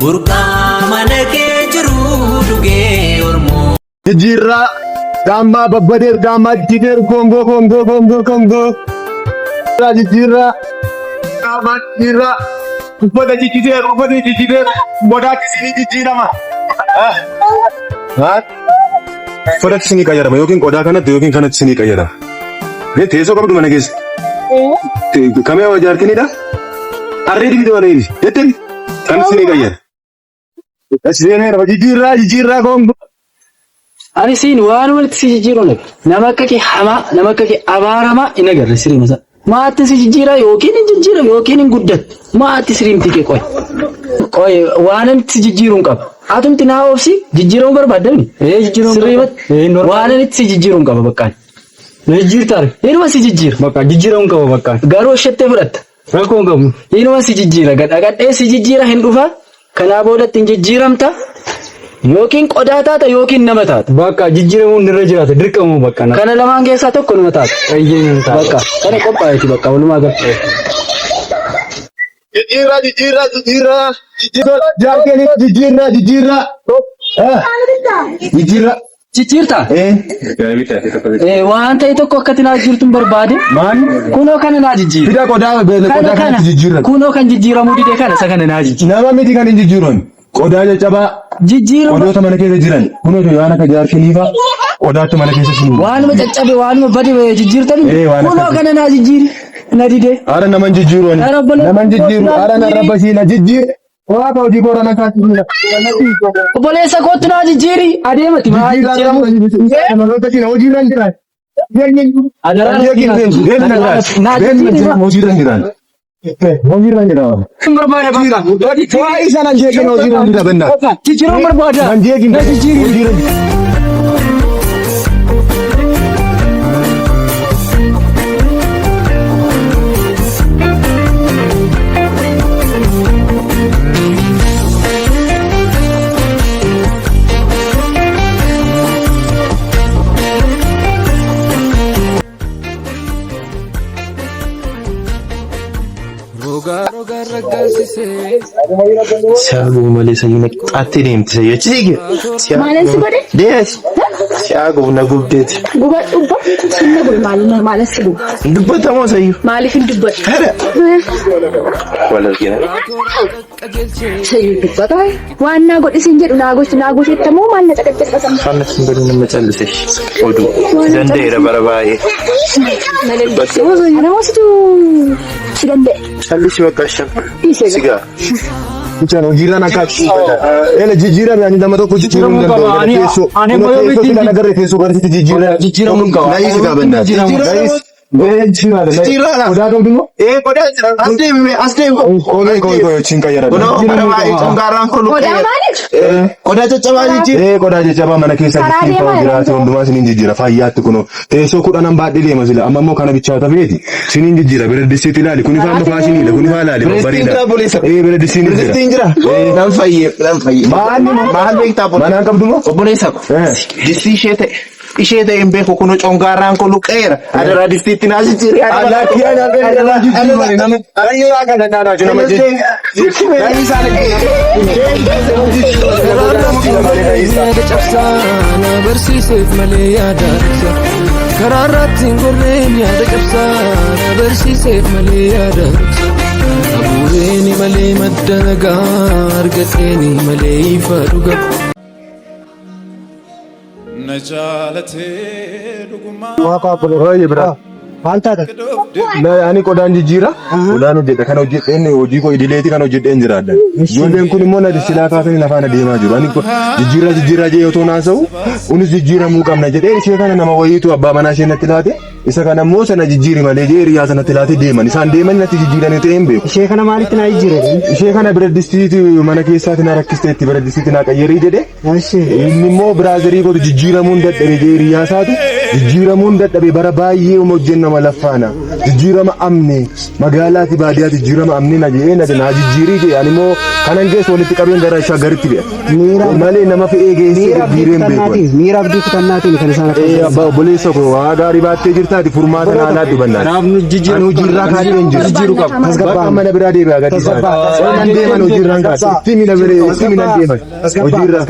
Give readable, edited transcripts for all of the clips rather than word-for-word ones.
burqaa mana kee jiru dhugee ormoo. Jijjiirraa gaammaa babbadeer gaammaa jijjiireer Koongoo. Jijjiirraa gaammaa jijjiirraa uffata jijjiireer bodaatti sinii jijjiirama. Uffata sinii qayyadama yookiin qodaa kanatti yookiin kanatti sinii qayyadama. Teessoo qabdu mana keessa. Kamee wajaartinidha. Harree dibite malee jettee kan sinii qayyada. Jijjiirraa Koongoo. Ani siin waan walitti si jijjiiruun nama akka kee hamaa nama akka kee abaaramaa hin agarre sirrii masa. Maatti si jijjiira yookiin hin jijjiira yookiin hin guddatu. Maatti sirriimti kee qoy. Waan inni si jijjiiruun qaba. Atumti naa oofsi jijjiiramuu barbaadani. Jijjiiramuu sirriimatti. Waan inni si jijjiiruun qaba bakkaan. Jijjiirtaare. Inuma si jijjiira. Bakka jijjiiramuu qaba bakkaan. Garuu hojjettee fudhatta. Rakkoo hin qabu. Inuma si jijjiira gadhee si jijjiira hin dhufa. Kanaa boodatti hin jijjiiramta. Yookiin qodaa taata yookiin nama taata. Bakka jijjiiramuun irra jiraata dirqamu bakka. Kana lamaan keessaa tokko nama taata. Bakka kana qophaa'eeti bakka walumaa galatti. Jijjiirraa. Jijjiirtaa? Waan ta'e tokko akka tinaa jirtuun barbaade. Kunoo kana naa jijjiira. Fida qodaa kana jijjiirra. Kunoo kan jijjiiramuu dide kana isa kana naa jijjiira. Nama miti kan hin jijjiiran. Qodaa caccabaa. Jijjiirama. Qodoota mana keessa jiran. Kunoo waan akka jaarkiniifaa. Qodaatu mana keessa jiru. Waanuma caccabe waanuma bade jijjiirtanii. Kunoo kana naa jijjiiri. Na dide. Ara naman jijjiiruun. Naman jijjiiru. Ara na rabbasii na jijjiir. Waa ta'u hojii goora na kaasuu. Obboleessa kootu naa jijjiiri. Adeemati maa jijjiiramu. Namoota kina hojii irra jiran. Adaraan hojii irra jiran. Barbaada bakka. Waa isa nan jeeqin hojii irra jiran benna. Jijjiiruu barbaada. Nan jeeqin hojii irra jiran. Siyaaguu malee sayyuu naqxaatti deemti sayyuu achi siige. Maalaan si godhe? Dees. Siyaaguu na gubdeeti. Guba dhubba? Sinna gul maalaan si guba? Dubbatamoo sayyuu. Maaliif hin dubbatu? Wal argina. Sayyuu dubbata. Waan naa godhisiin jedhu naa goseettamoo maal na xaqaxxaqatam? Faana sun godhu nama callise. Oduu. Danda'eera bara baay'ee. Namoositu si danda'e. Callisi bakka shan. Sigaa. Bichano hojii na kachi. Ele jijjiirame ani nama tokko jijjiiramuu danda'u. Teessoo. Ani teessoo kana garee teessoo garee jijjiiramuu qaba. Naayis gaabannaa. Naayis. Jijjiirraa. Qodaa qabdu moo? Qodaa jira. As deemi. Kooloo chinka yara. Qodaa maaliif? Qodaa caccabaa jijjiirra. Qodaa caccabaa mana keessa jijjiirraa jiraate hundumaa sinin jijjiira fayyaatti kuno. Teessoo kudhanan baadhee deema sila amma immoo kana bichaa ta'eeti. Sinin jijjiira bira disiitti ilaali kuni faan faashiniidha kuni faan ilaali bareeda. Bira disiin jira. Nan fayyee. Maal beektaa bola. Manaan qabdu moo? Obboleessa ko. Distii ishee ta'een beeku kun congaarraan kun luqqeera. Adaraa distiitti naa jijjiirri. Barsiiseef malee yaada karaa irratti hin gorreen yaada cabsaa barsiiseef malee yaada abuureeni malee madda nagaa argateeni malee ifa dhuga. Waaqa hojii bira. Maal taata? Ani qodaan jijjiira. Qodaan hojjedha. Kan hojjedheen hojii koo idileeti kan hojjedheen jiraadha. Ijoolleen kun immoo na silaa kaasanii lafaan adeemaa jiru. Ani jijjiirraa jee otoo naasa'u kunis jijjiiramuu qabna jedhee ishee kana nama wayiitu abbaa manaa ishee natti laate isa kana immoo sana jijjiiri malee jee hiriyaa sanatti laate deeman. Isaan deeman natti jijjiiranii ta'een beeku. Ishee kana maalitti naa jijjiire? Ishee kana bira distiiti mana keessaatti na rakkisteetti bira distiiti na qayyarii jedhe. Inni immoo biraazarii kootu jijjiiramuun dadhabee jee hiriyaa isaatu jijjiiramuun dadhabee bara baay'ee hojjenna malaffaana jijjiirama amne magaalaati baadiyyaa jijjiirama amne na jee na jijjiirii jee ani immoo kanan geessu walitti qabeen gara isaa garitti bee malee nama fe'ee geessee jijjiireen beeku miira abdii kutannaatiin kan isaan abbaa obboleessa koo waa gaarii baattee jirtaati furmaata naanaa dubannaa naafnu hojiirraa kaatee hin jiru jijjiiruu qabu bakka mana biraa deebi'aa gadi isaa nan deeman hojiirraan kaatee itti mina biree itti mina deeman hojiirraa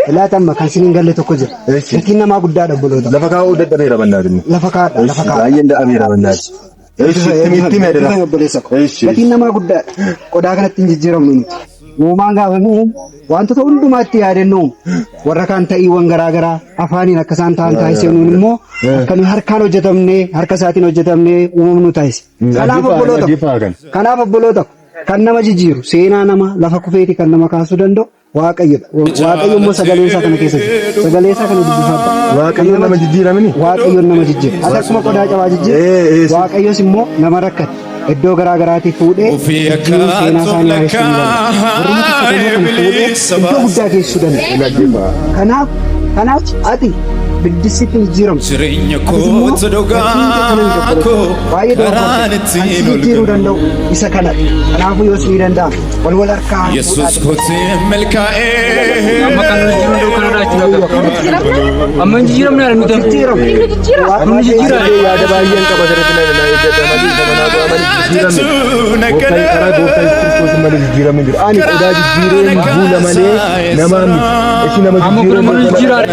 ilaatamma kan siniin galle tokko jira gatiin namaa guddaadha obboloota lafa kaa'uu dadhabeera bannaatin lafa kaa'aa baay'een dadhabeera bannaatin itti meedera gatiin namaa guddaadha qodaa kanatti hin jijjiiramnu nuti uumaan gaafamuu wantoota hundumaatti yaadannu warra kaan ta'iiwwan garaagaraa afaaniin akka isaan ta'an taasisee nuun immoo akka nuyi harkaan hojjetamnee harka isaatiin hojjetamnee uumamnu taasise kanaaf obboloota kan nama jijjiiru seenaa nama lafa kufeeti kan nama kaasuu danda'u waaqayyoodha. Waaqayyo immoo sagalee isaa kana keessa jira. Sagalee isaa kana dubbifadha. Waaqayyo nama jijjiiramini. Waaqayyo nama jijjiira. Ati akkuma qodaa cabaa jijjiira. Waaqayyos immoo nama rakkate iddoo garaa garaatii fuudhee seenaa isaanii haaressuu iddoo guddaa geessuu danda'a. Kanaaf ati biddisitti jijjiiramu. Jireenya kootu dhugaa koo karaan ittiin ol jijjiiruu danda'u isa kanadha. Kanaafuu yoos ni danda'a. Wal harkaa. Yesuus kootiin milkaa'ee. Amma kan jijjiiruu danda'u kanadha jechuudha. Amma jijjiiramni haala nuti jijjiiramu. Amma jijjiiramu. Yaada baay'een qaba sirriitti na ani qodaa jijjiireen buula malee namaan isin nama jijjiireen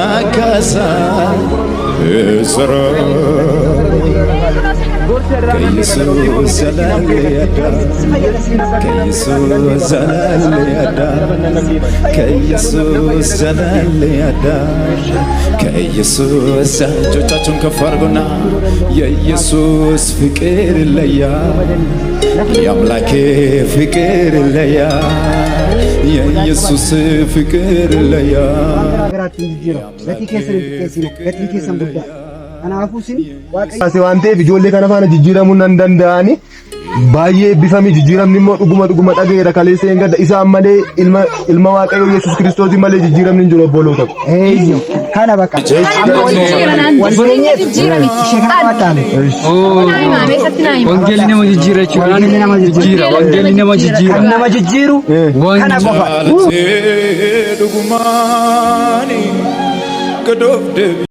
እጆቻችሁን ከፍ አድርጉና የኢየሱስ ፍቅር ይለያል፣ የአምላኬ ፍቅር ይለያል፣ የኢየሱስ ፍቅር ይለያል። waan ta'eef ijoollee kana faana jijjiiramuu nan danda'ani baay'ee eebbifame jijjiiramni immoo dhuguma dhageera kaleessa hin gadda isaan malee ilma waaqayyo Yesuus Kiristoos malee jijjiiramni hin jiru obboloota kana bakka wangeelli nama jijjiira jechuudha. Wangeelli nama jijjiira. Kan nama jijjiiru kana qofa. dhugumaani gadoof deebi.